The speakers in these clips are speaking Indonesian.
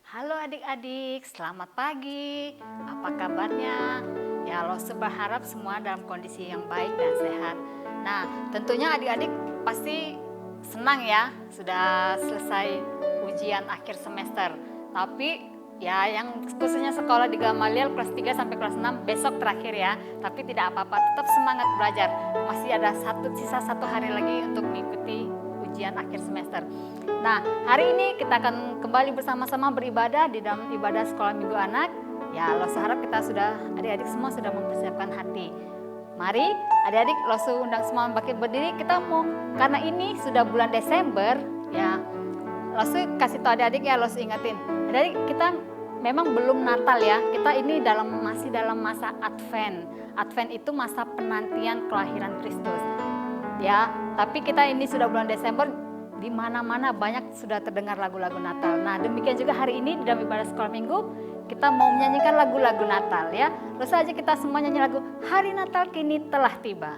Halo adik-adik, selamat pagi. Apa kabarnya? Ya, Lose berharap semua dalam kondisi yang baik dan sehat. Nah, tentunya adik-adik pasti senang ya sudah selesai ujian akhir semester. Tapi ya yang khususnya sekolah di Gamaliel kelas 3 sampai kelas 6 besok terakhir ya. Tapi tidak apa-apa, tetap semangat belajar. Masih ada sisa satu hari lagi untuk mengikuti ujian akhir semester. Nah, hari ini kita akan kembali bersama-sama beribadah di dalam ibadah sekolah minggu anak. Ya, Lose harap kita adik-adik semua sudah mempersiapkan hati. Mari adik-adik Lose undang semua bangkit berdiri. Kita mau, karena ini sudah bulan Desember, ya Lose kasih tahu adik-adik ya, Lose ingetin. Adik-adik kita memang belum Natal ya, kita ini masih dalam masa Advent. Advent itu masa penantian kelahiran Kristus. Ya, tapi kita ini sudah bulan Desember, di mana-mana banyak sudah terdengar lagu-lagu Natal. Nah, demikian juga hari ini di dalam ibadah sekolah minggu kita mau menyanyikan lagu-lagu Natal ya. Terus saja kita semua nyanyi lagu Hari Natal Kini Telah Tiba.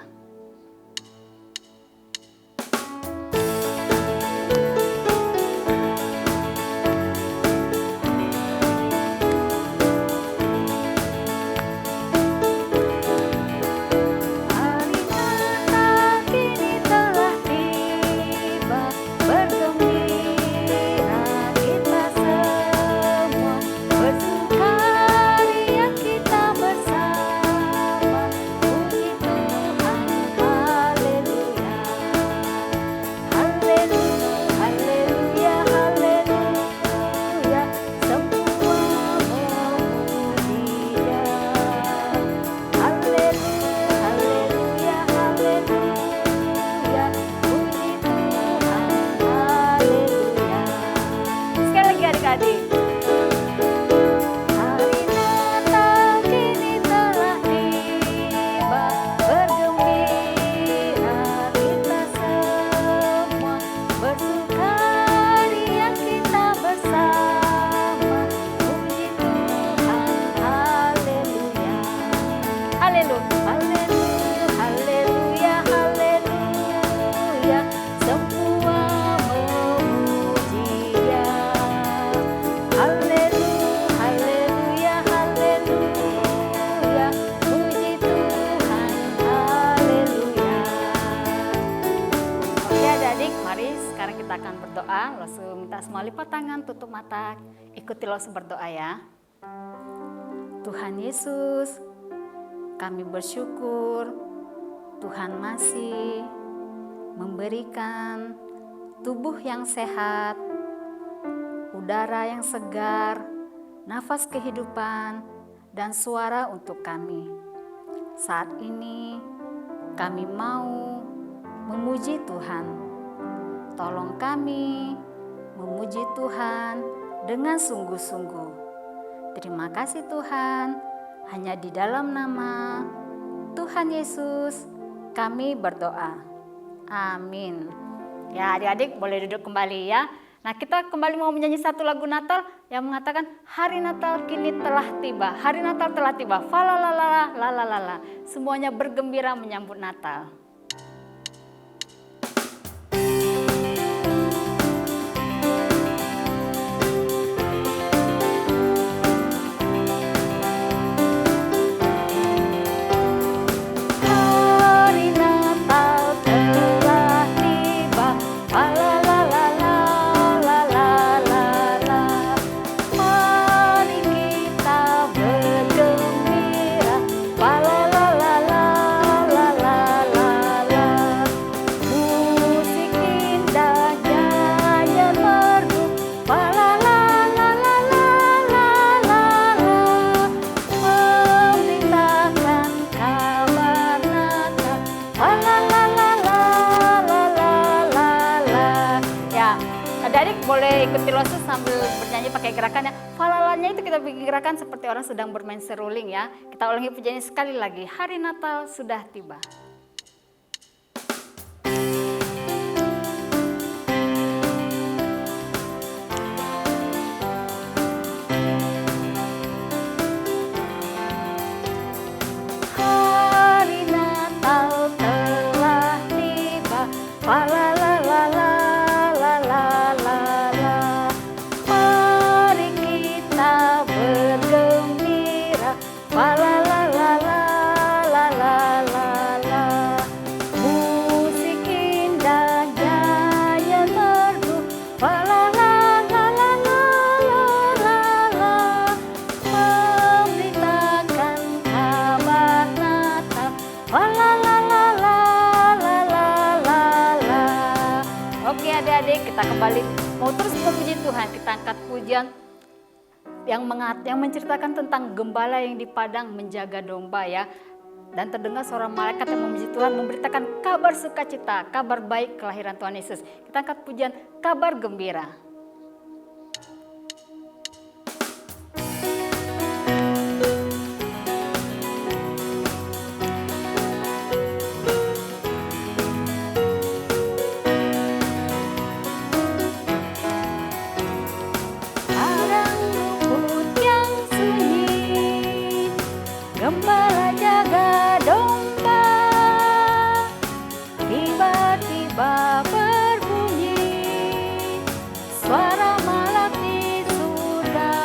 Lose minta semua lipat tangan, tutup mata, ikuti Lose berdoa ya. Tuhan Yesus, kami bersyukur Tuhan masih memberikan tubuh yang sehat, udara yang segar, nafas kehidupan, dan suara untuk kami. Saat ini kami mau memuji Tuhan. Tolong kami memuji Tuhan dengan sungguh-sungguh. Terima kasih Tuhan, hanya di dalam nama Tuhan Yesus kami berdoa. Amin. Ya adik-adik boleh duduk kembali ya. Nah kita kembali mau menyanyi satu lagu Natal yang mengatakan Hari Natal kini telah tiba. Hari Natal telah tiba. Falalala lalalala. Semuanya bergembira menyambut Natal. Boleh ikuti Lose sambil bernyanyi pakai gerakannya. Falalanya itu kita bikin gerakan seperti orang sedang bermain seruling ya. Kita ulangi pujiannya sekali lagi. Hari Natal sudah tiba. Hari Natal telah tiba. Falalala. Mari pujian yang menceritakan tentang gembala yang di padang menjaga domba ya. Dan terdengar suara malaikat yang memuji Tuhan memberitakan kabar sukacita, kabar baik kelahiran Tuhan Yesus. Kita angkat pujian kabar gembira. Gembala jaga domba, tiba-tiba berbunyi suara malak di surga.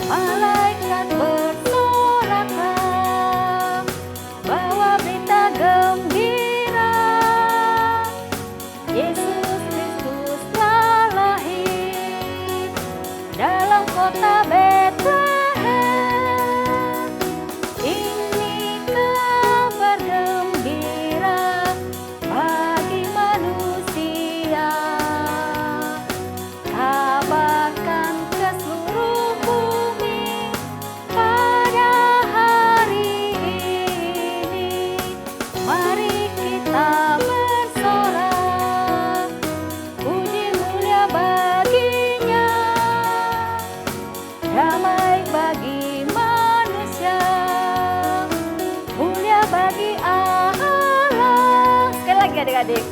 Malaikat bersoraklah, bawa berita gembira. Yesus Kristus telah lahir dalam kota Betlehem. Damai bagi manusia, mulia bagi Allah. Sekali lagi adik-adik.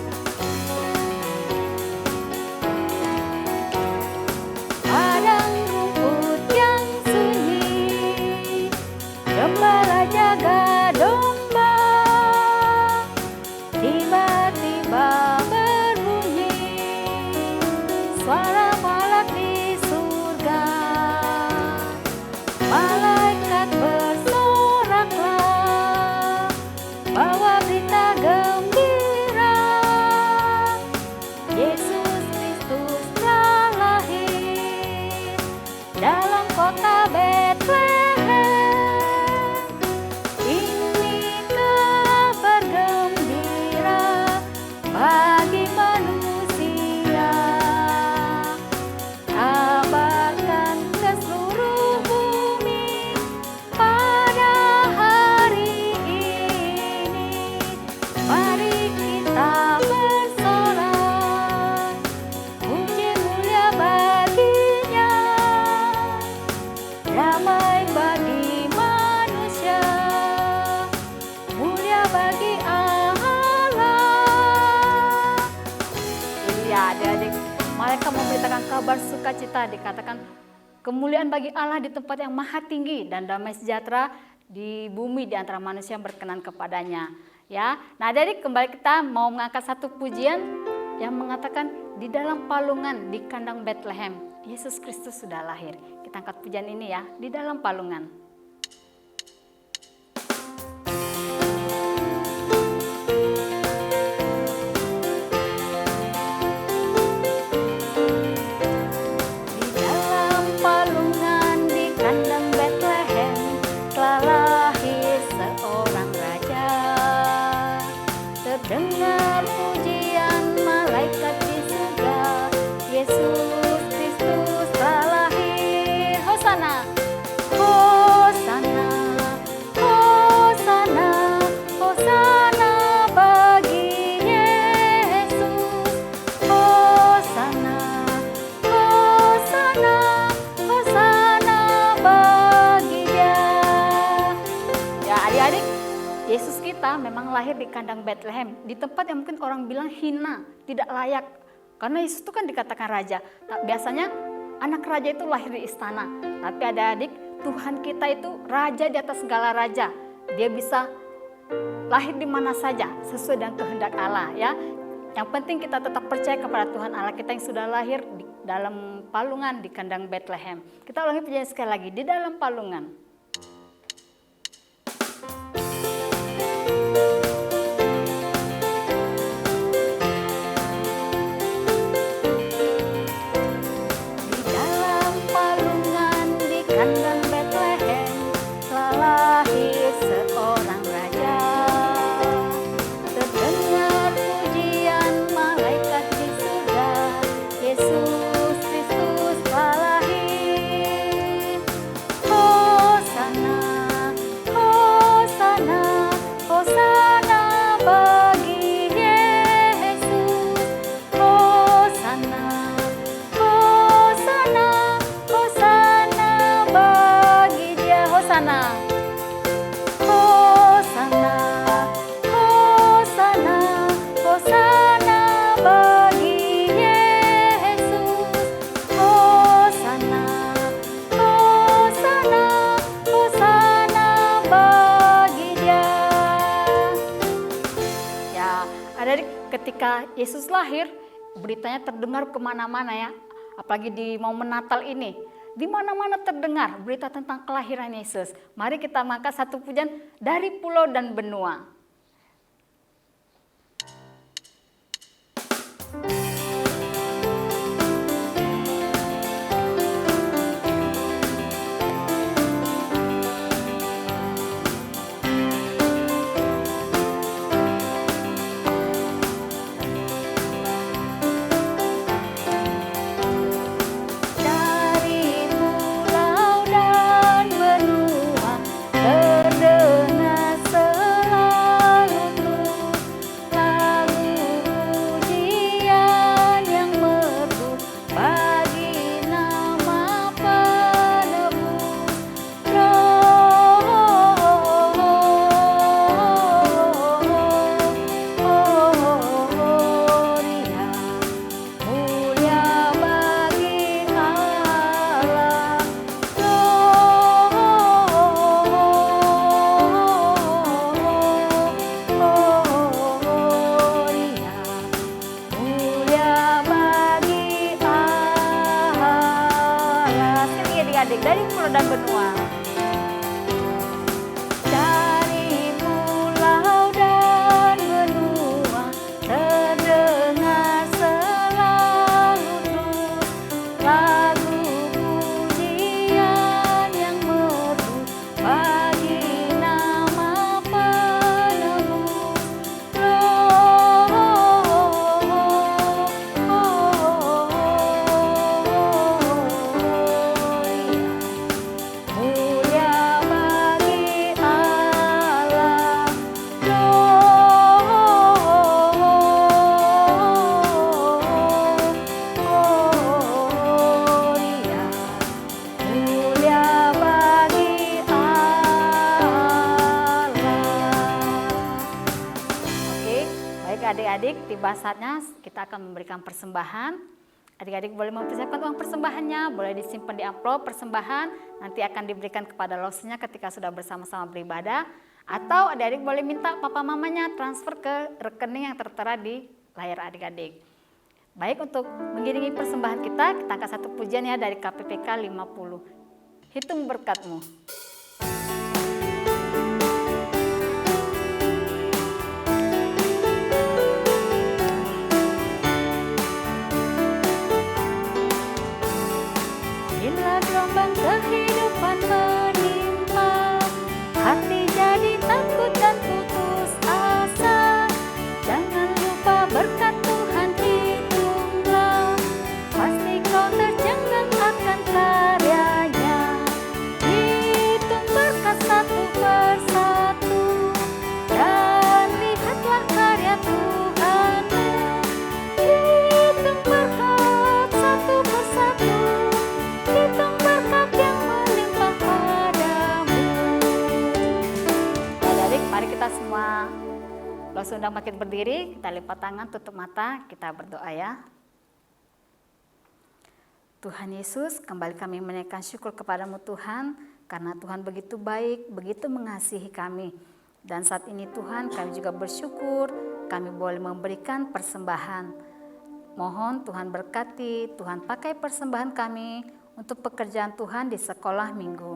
Padang rumput yang sunyi, gembala jaga domba, tiba-tiba berbunyi suara malak di surga. Malaikat bersoraklah, bawa berita gembira. Yesus Kristus telah lahir dalam kota Betlehem. Ini kabar gembira bagi manusia. Kabarkan ke seluruh bumi pada hari ini. Mari kita bersorak, puji mulia baginya. Damai bagi manusia, mulia bagi Allah. Iya adik-adik, malaikat memberitakan kabar sukacita, dikatakan kemuliaan bagi Allah di tempat yang maha tinggi dan damai sejahtera di bumi di antara manusia yang berkenan kepadanya. Ya, nah adik-adik kembali kita mau mengangkat satu pujian yang mengatakan di dalam palungan di kandang Bethlehem Yesus Kristus sudah lahir. Kita angkat pujian ini ya, di dalam palungan. Di dalam palungan di kandang Bethlehem telah lahir seorang raja. Terdengar pujian malaikat di surga. Yesus Kristus telah lahir. Hosana, Hosana, Hosana, Hosana bagi Yesus. Hosana, Hosana, Hosana bagi Dia. Ya adik-adik, Yesus kita memang lahir di kandang Bethlehem, di tempat yang mungkin orang bilang hina, tidak layak. Karena Yesus itu kan dikatakan raja. Biasanya anak raja itu lahir di istana. Tapi adik-adik, Tuhan kita itu raja di atas segala raja. Dia bisa lahir di mana saja sesuai dengan kehendak Allah ya. Yang penting kita tetap percaya kepada Tuhan Allah kita yang sudah lahir di dalam palungan di kandang Bethlehem. Kita ulangi pujian sekali lagi, di dalam palungan. Di dalam palungan di kandang Bethlehem telah lahir seorang raja. Terdengar pujian malaikat di surga. Yesus Kristus ketika Yesus lahir, beritanya terdengar kemana-mana ya. Apalagi di momen Natal ini. Di mana-mana terdengar berita tentang kelahiran Yesus. Mari kita mengangkat satu pujian dari pulau dan benua. Dari pulau dan benua. Dari pulau dan benua terdengar selalu terus lagu pujian yang merdu bagi nama penebus. Adik-adik, tiba saatnya kita akan memberikan persembahan. Adik-adik boleh mempersiapkan uang persembahannya, boleh disimpan di amplop persembahan, nanti akan diberikan kepada losnya ketika sudah bersama-sama beribadah. Atau adik-adik boleh minta papa mamanya transfer ke rekening yang tertera di layar adik-adik. Baik, untuk mengiringi persembahan kita angkat satu pujian ya dari KPPK 50. Hitung berkatmu. Gelombang kehidupan menimpa, hati jadi takut dan putus asa. Jangan lupa berkat Tuhan hitunglah, pasti kau tercengang akan karyanya. Hitung berkat satu persatu, dan lihatlah karya Tuhanmu. Hitung berkat satu persatu, hitung berkat yang melimpah padamu. Adik-adik, mari kita semua langsung undang makin berdiri, kita lipat tangan, tutup mata, kita berdoa ya. Tuhan Yesus, kembali kami menaikkan syukur kepadamu Tuhan, karena Tuhan begitu baik, begitu mengasihi kami. Dan saat ini Tuhan, kami juga bersyukur kami boleh memberikan persembahan. Mohon Tuhan berkati, Tuhan pakai persembahan kami untuk pekerjaan Tuhan di sekolah minggu.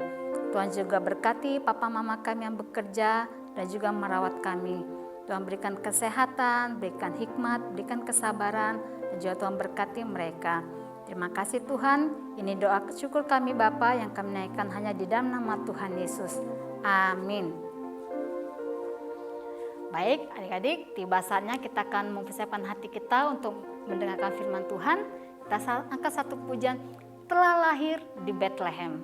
Tuhan juga berkati papa mama kami yang bekerja dan juga merawat kami. Tuhan berikan kesehatan, berikan hikmat, berikan kesabaran, dan juga Tuhan berkati mereka. Terima kasih Tuhan, ini doa syukur kami Bapa yang kami naikkan hanya di dalam nama Tuhan Yesus. Amin. Baik adik-adik, tiba saatnya kita akan mempersiapkan hati kita untuk mendengarkan firman Tuhan. Kita angkat satu pujian, telah lahir di Bethlehem.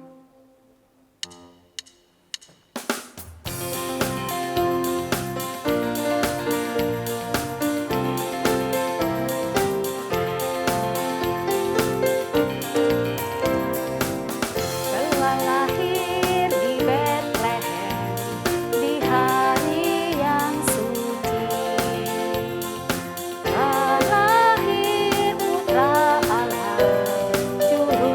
Juru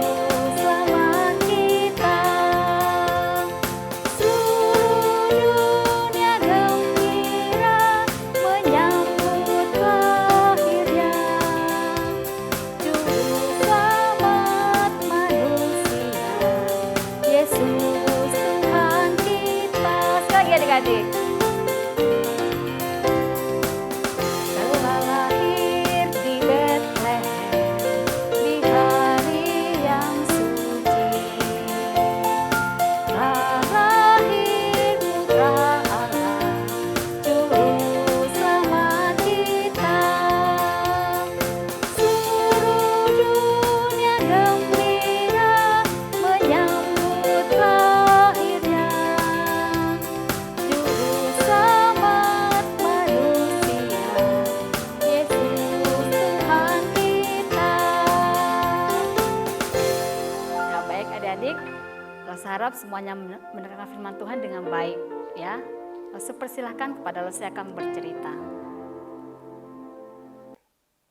adik-adik, Lose harap semuanya mendengarkan firman Tuhan dengan baik ya. Lose persilahkan kepada Lose akan bercerita.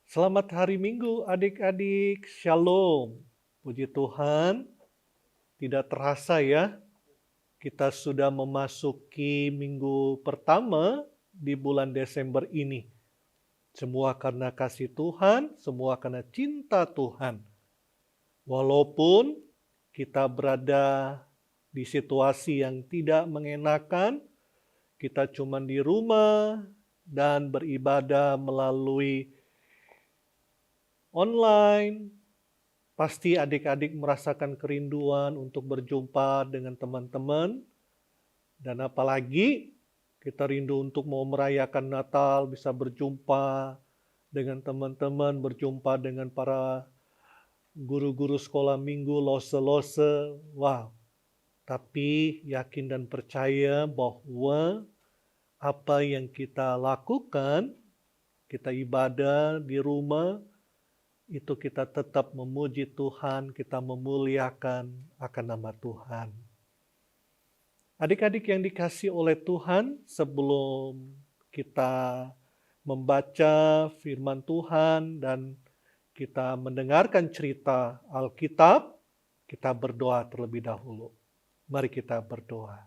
Selamat hari Minggu adik-adik, Shalom. Puji Tuhan, tidak terasa ya, kita sudah memasuki minggu pertama di bulan Desember ini. Semua karena kasih Tuhan, semua karena cinta Tuhan. Walaupun kita berada di situasi yang tidak mengenakan, kita cuma di rumah dan beribadah melalui online. Pasti adik-adik merasakan kerinduan untuk berjumpa dengan teman-teman. Dan apalagi kita rindu untuk mau merayakan Natal, bisa berjumpa dengan teman-teman, berjumpa dengan para guru-guru sekolah minggu, lose-lose. Wow. Tapi yakin dan percaya bahwa apa yang kita lakukan, kita ibadah di rumah, itu kita tetap memuji Tuhan, kita memuliakan akan nama Tuhan. Adik-adik yang dikasihi oleh Tuhan, sebelum kita membaca firman Tuhan dan kita mendengarkan cerita Alkitab, kita berdoa terlebih dahulu. Mari kita berdoa.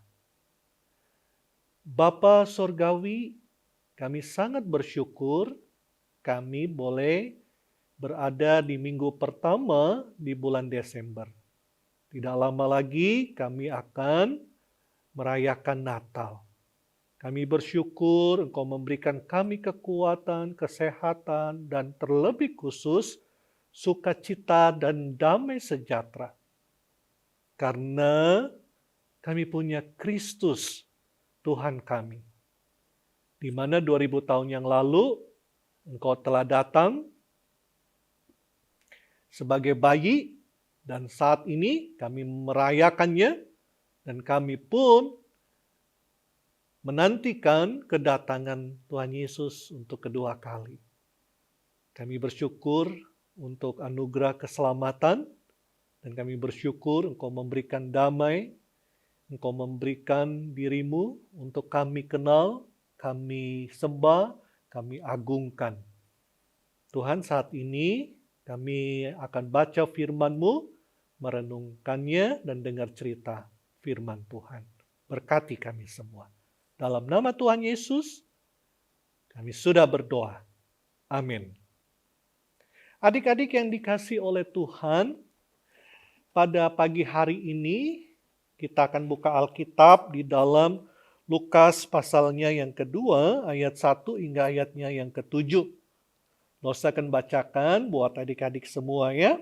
Bapa Surgawi, kami sangat bersyukur kami boleh berada di minggu pertama di bulan Desember. Tidak lama lagi kami akan merayakan Natal. Kami bersyukur Engkau memberikan kami kekuatan, kesehatan, dan terlebih khusus sukacita dan damai sejahtera. Karena kami punya Kristus, Tuhan kami. Di mana 2000 tahun yang lalu Engkau telah datang sebagai bayi, dan saat ini kami merayakannya, dan kami pun menantikan kedatangan Tuhan Yesus untuk kedua kali. Kami bersyukur untuk anugerah keselamatan, dan kami bersyukur Engkau memberikan damai, Engkau memberikan dirimu untuk kami kenal, kami sembah, kami agungkan. Tuhan, saat ini kami akan baca firman-Mu, merenungkannya, dan dengar cerita firman Tuhan. Berkati kami semua. Dalam nama Tuhan Yesus, kami sudah berdoa. Amin. Adik-adik yang dikasihi oleh Tuhan, pada pagi hari ini kita akan buka Alkitab di dalam Lukas pasalnya yang kedua, ayat 1 hingga ayatnya yang ke-7. Saya akan bacakan buat adik-adik semua ya.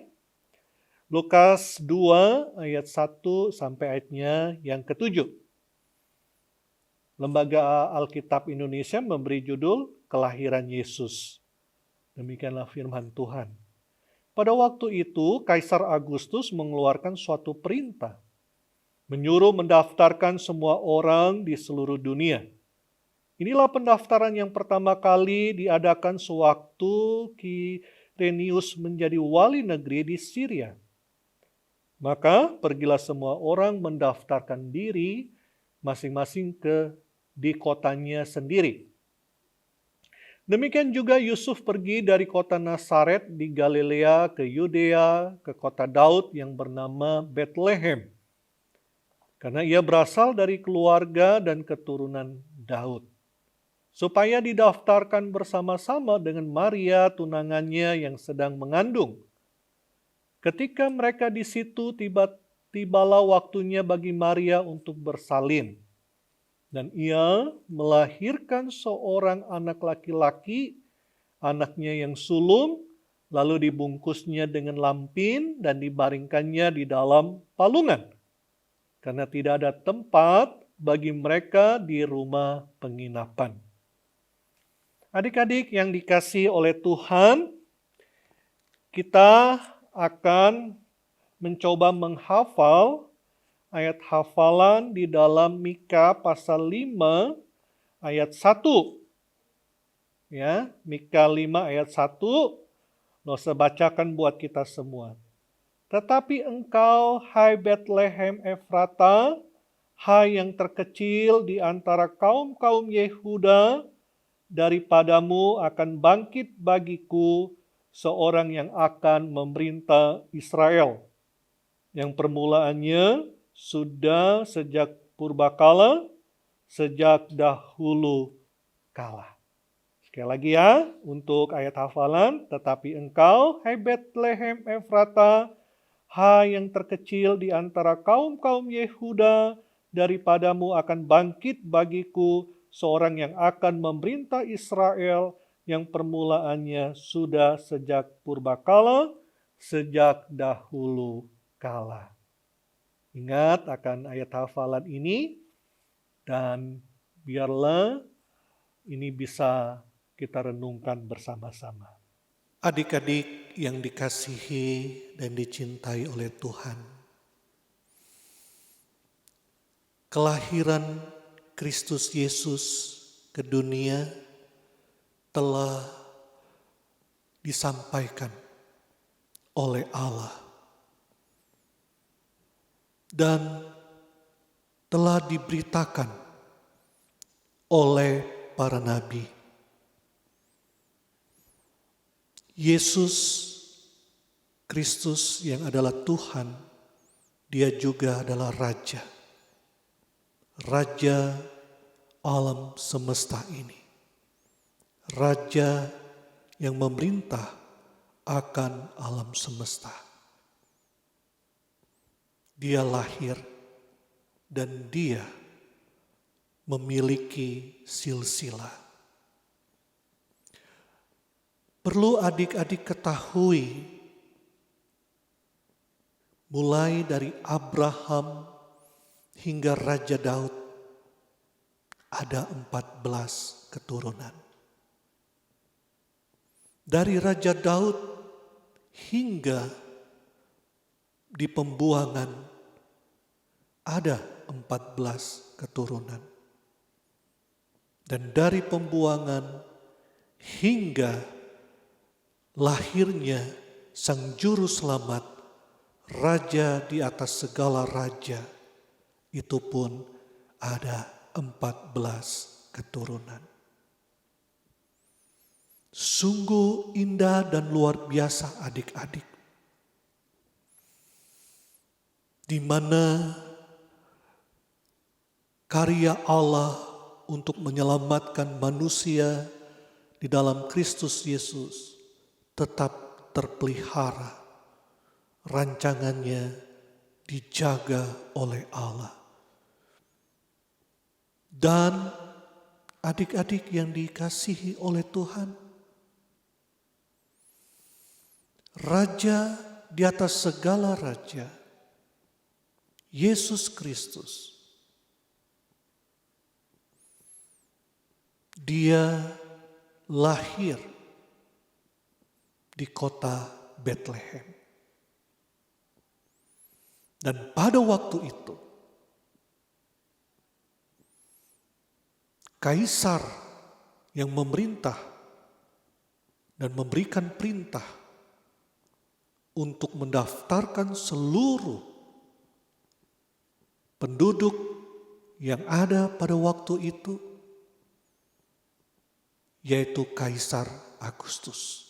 Lukas 2 ayat 1 sampai ayatnya yang ke-7. Lembaga Alkitab Indonesia memberi judul Kelahiran Yesus. Demikianlah firman Tuhan. Pada waktu itu, Kaisar Agustus mengeluarkan suatu perintah, menyuruh mendaftarkan semua orang di seluruh dunia. Inilah pendaftaran yang pertama kali diadakan sewaktu Quirinius menjadi wali negeri di Syria. Maka pergilah semua orang mendaftarkan diri masing-masing di kotanya sendiri. Demikian juga Yusuf pergi dari kota Nazaret di Galilea ke Yudea, ke kota Daud yang bernama Bethlehem. Karena ia berasal dari keluarga dan keturunan Daud. Supaya didaftarkan bersama-sama dengan Maria tunangannya yang sedang mengandung. Ketika mereka di situ, tibalah waktunya bagi Maria untuk bersalin. Dan ia melahirkan seorang anak laki-laki, anaknya yang sulung, lalu dibungkusnya dengan lampin dan dibaringkannya di dalam palungan. Karena tidak ada tempat bagi mereka di rumah penginapan. Adik-adik yang dikasihi oleh Tuhan, kita akan mencoba menghafal ayat hafalan di dalam Mika pasal 5 ayat 1. Ya, Mika 5 ayat 1. Saya bacakan buat kita semua. Tetapi engkau, hai Betlehem Efrata, hai yang terkecil di antara kaum-kaum Yehuda, daripadamu akan bangkit bagiku seorang yang akan memerintah Israel, yang permulaannya sudah sejak purbakala, sejak dahulu kala. Sekali lagi ya, untuk ayat hafalan, tetapi engkau, hai Betlehem Efrata, hai yang terkecil di antara kaum-kaum Yehuda, daripadamu akan bangkit bagiku seorang yang akan memerintah Israel, yang permulaannya sudah sejak purbakala, sejak dahulu kala. Ingat akan ayat hafalan ini, dan biarlah ini bisa kita renungkan bersama-sama. Adik-adik yang dikasihi dan dicintai oleh Tuhan, kelahiran Kristus Yesus ke dunia telah disampaikan oleh Allah dan telah diberitakan oleh para nabi. Yesus Kristus yang adalah Tuhan, dia juga adalah Raja. Raja alam semesta ini. Raja yang memerintah akan alam semesta. Dia lahir dan dia memiliki silsilah. Perlu adik-adik ketahui, mulai dari Abraham hingga Raja Daud, ada 14 keturunan. Dari Raja Daud hingga di pembuangan ada 14 keturunan. Dan dari pembuangan hingga lahirnya Sang Juru Selamat, Raja di atas segala raja, itu pun ada 14 keturunan. Sungguh indah dan luar biasa adik-adik, di mana karya Allah untuk menyelamatkan manusia di dalam Kristus Yesus tetap terpelihara. Rancangannya dijaga oleh Allah. Dan adik-adik yang dikasihi oleh Tuhan, Raja di atas segala raja, Yesus Kristus, dia lahir di kota Betlehem. Dan pada waktu itu, kaisar yang memerintah dan memberikan perintah untuk mendaftarkan seluruh penduduk yang ada pada waktu itu, yaitu Kaisar Agustus.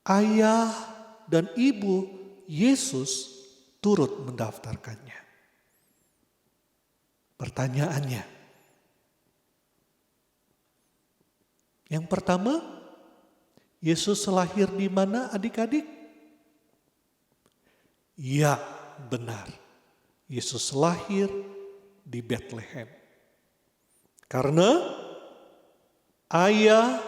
Ayah dan ibu Yesus turut mendaftarkannya. Pertanyaannya, yang pertama, Yesus lahir di mana adik-adik? Ya, benar. Yesus lahir di Betlehem. Karena ayah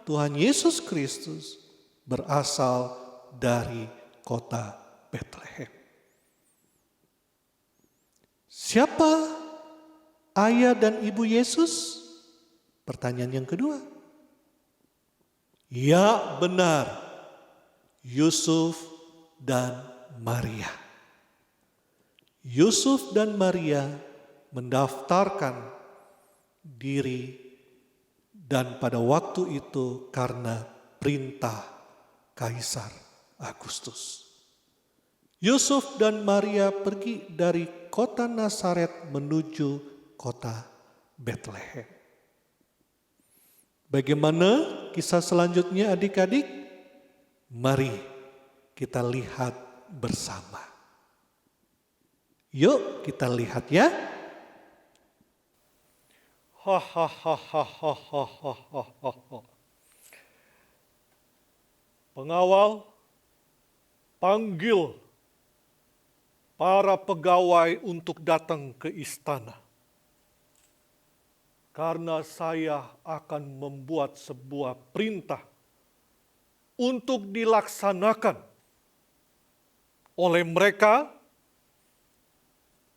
Tuhan Yesus Kristus berasal dari kota Betlehem. Siapa ayah dan ibu Yesus? Pertanyaan yang kedua. Ya, benar. Yusuf dan Maria. Yusuf dan Maria mendaftarkan diri, dan pada waktu itu karena perintah Kaisar Agustus. Yusuf dan Maria pergi dari kota Nazaret menuju kota Bethlehem. Bagaimana kisah selanjutnya adik-adik? Mari kita lihat bersama. Yuk kita lihat ya. Pengawal panggil para pegawai untuk datang ke istana. Karena saya akan membuat sebuah perintah untuk dilaksanakan oleh mereka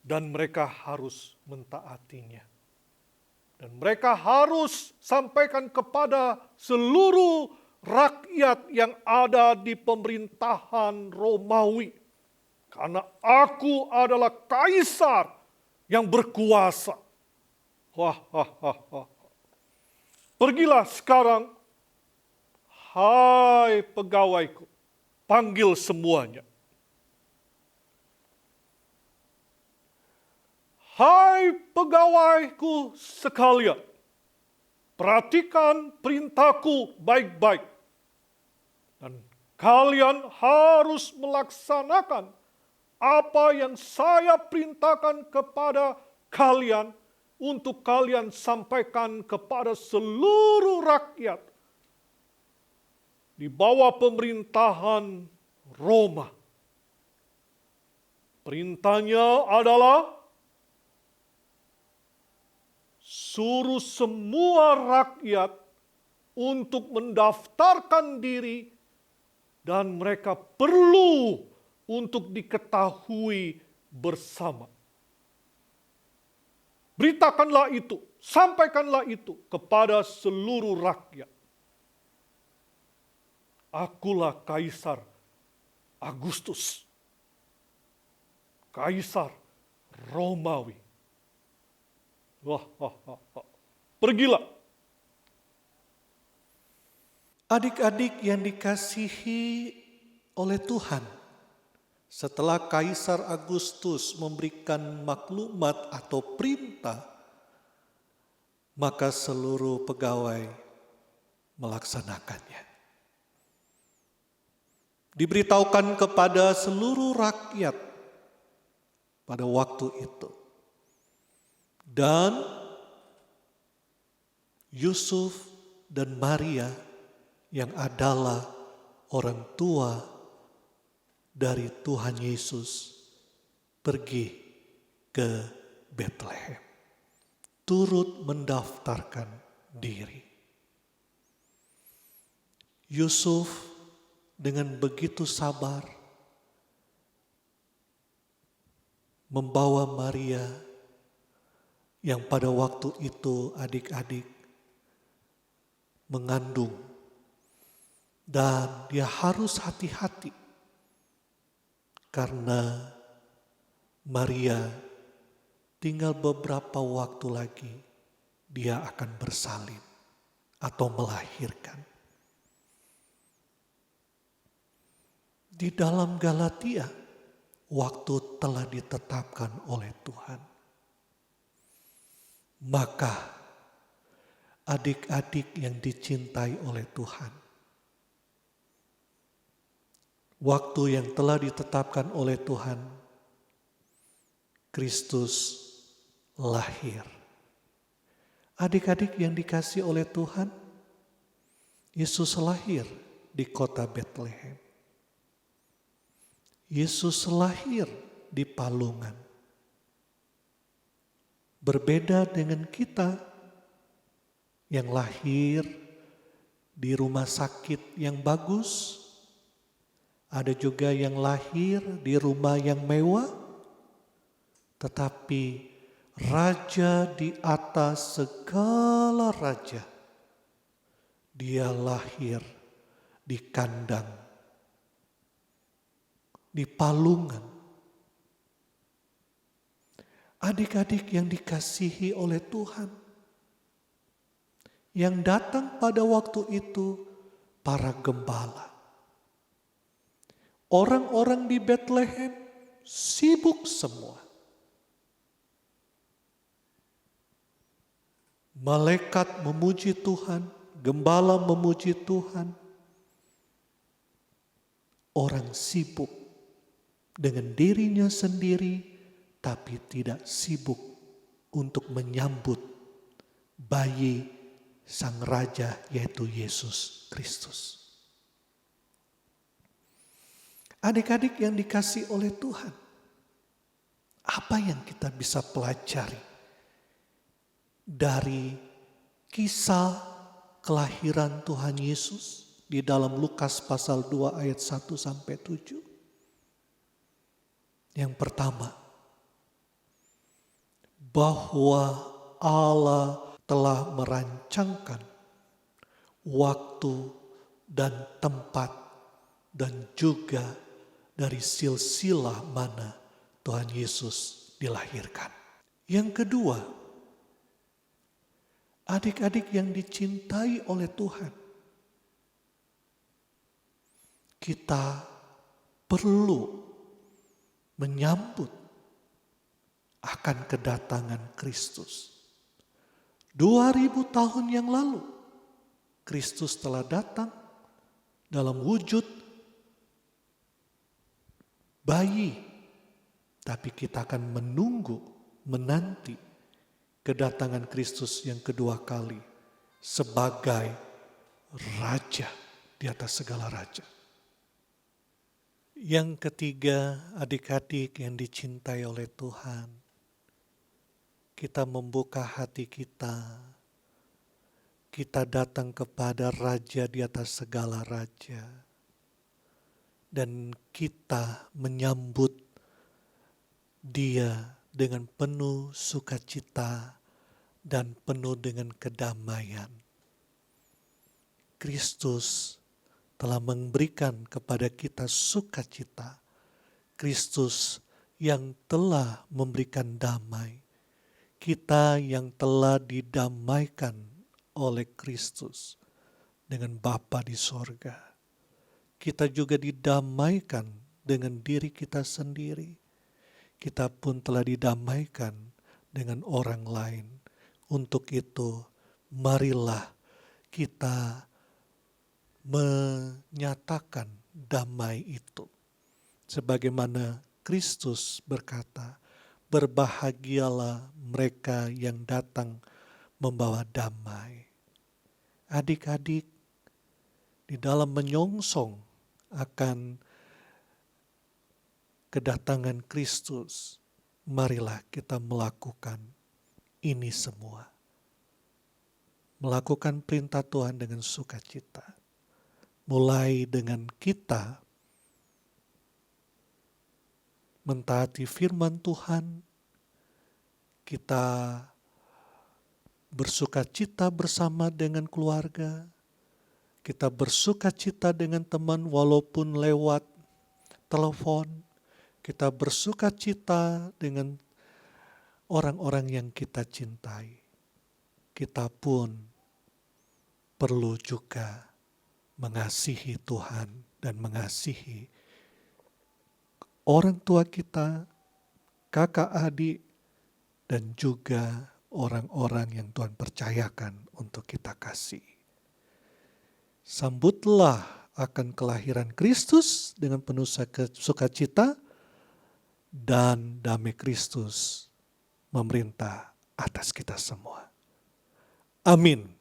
dan mereka harus mentaatinya. Dan mereka harus sampaikan kepada seluruh rakyat yang ada di pemerintahan Romawi. Karena aku adalah kaisar yang berkuasa. Pergilah sekarang, hai pegawaiku, panggil semuanya. Hai pegawaiku sekalian, perhatikan perintahku baik-baik. Dan kalian harus melaksanakan apa yang saya perintahkan kepada kalian untuk kalian sampaikan kepada seluruh rakyat di bawah pemerintahan Roma. Perintahnya adalah suruh semua rakyat untuk mendaftarkan diri dan mereka perlu untuk diketahui bersama. Beritakanlah itu, sampaikanlah itu kepada seluruh rakyat. Akulah Kaisar Agustus, Kaisar Romawi. Pergilah. Adik-adik yang dikasihi oleh Tuhan, setelah Kaisar Agustus memberikan maklumat atau perintah, maka seluruh pegawai melaksanakannya. Diberitahukan kepada seluruh rakyat pada waktu itu. Dan Yusuf dan Maria yang adalah orang tua dari Tuhan Yesus pergi ke Bethlehem, turut mendaftarkan diri. Yusuf dengan begitu sabar membawa Maria yang pada waktu itu adik-adik mengandung, dan dia harus hati-hati karena Maria tinggal beberapa waktu lagi dia akan bersalin atau melahirkan. Di dalam Galatia, waktu telah ditetapkan oleh Tuhan. Maka adik-adik yang dicintai oleh Tuhan, waktu yang telah ditetapkan oleh Tuhan, Kristus lahir. Adik-adik yang dikasihi oleh Tuhan, Yesus lahir di kota Bethlehem. Yesus lahir di palungan. Berbeda dengan kita yang lahir di rumah sakit yang bagus, ada juga yang lahir di rumah yang mewah, tetapi Raja di atas segala raja, dia lahir di kandang, di palungan. Adik-adik yang dikasihi oleh Tuhan, yang datang pada waktu itu para gembala. Orang-orang di Bethlehem sibuk semua. Malaikat memuji Tuhan, gembala memuji Tuhan. Orang sibuk dengan dirinya sendiri, tapi tidak sibuk untuk menyambut bayi Sang Raja, yaitu Yesus Kristus. Adik-adik yang dikasihi oleh Tuhan, apa yang kita bisa pelajari dari kisah kelahiran Tuhan Yesus di dalam Lukas pasal 2 ayat 1 sampai 7? Yang pertama, bahwa Allah telah merancangkan waktu dan tempat dan juga dari silsilah mana Tuhan Yesus dilahirkan. Yang kedua, adik-adik yang dicintai oleh Tuhan, kita perlu menyambut akan kedatangan Kristus. 2000 tahun yang lalu, Kristus telah datang dalam wujud bayi. Tapi kita akan menanti kedatangan Kristus yang kedua kali sebagai Raja di atas segala raja. Yang ketiga, adik-adik yang dicintai oleh Tuhan, kita membuka hati kita. Kita datang kepada Raja di atas segala raja. Dan kita menyambut Dia dengan penuh sukacita dan penuh dengan kedamaian. Kristus telah memberikan kepada kita sukacita. Kristus yang telah memberikan damai. Kita yang telah didamaikan oleh Kristus dengan Bapa di sorga. Kita juga didamaikan dengan diri kita sendiri. Kita pun telah didamaikan dengan orang lain. Untuk itu, marilah kita menyatakan damai itu. Sebagaimana Kristus berkata, berbahagialah mereka yang datang membawa damai. Adik-adik, di dalam menyongsong akan kedatangan Kristus, marilah kita melakukan ini semua. Melakukan perintah Tuhan dengan sukacita. Mulai dengan kita mentaati firman Tuhan, kita bersukacita bersama dengan keluarga, kita bersukacita dengan teman walaupun lewat telepon, kita bersukacita dengan orang-orang yang kita cintai. Kita pun perlu juga mengasihi Tuhan dan mengasihi orang tua kita, kakak adik, dan juga orang-orang yang Tuhan percayakan untuk kita kasih. Sambutlah akan kelahiran Kristus dengan penuh sukacita, dan damai Kristus memerintah atas kita semua. Amin.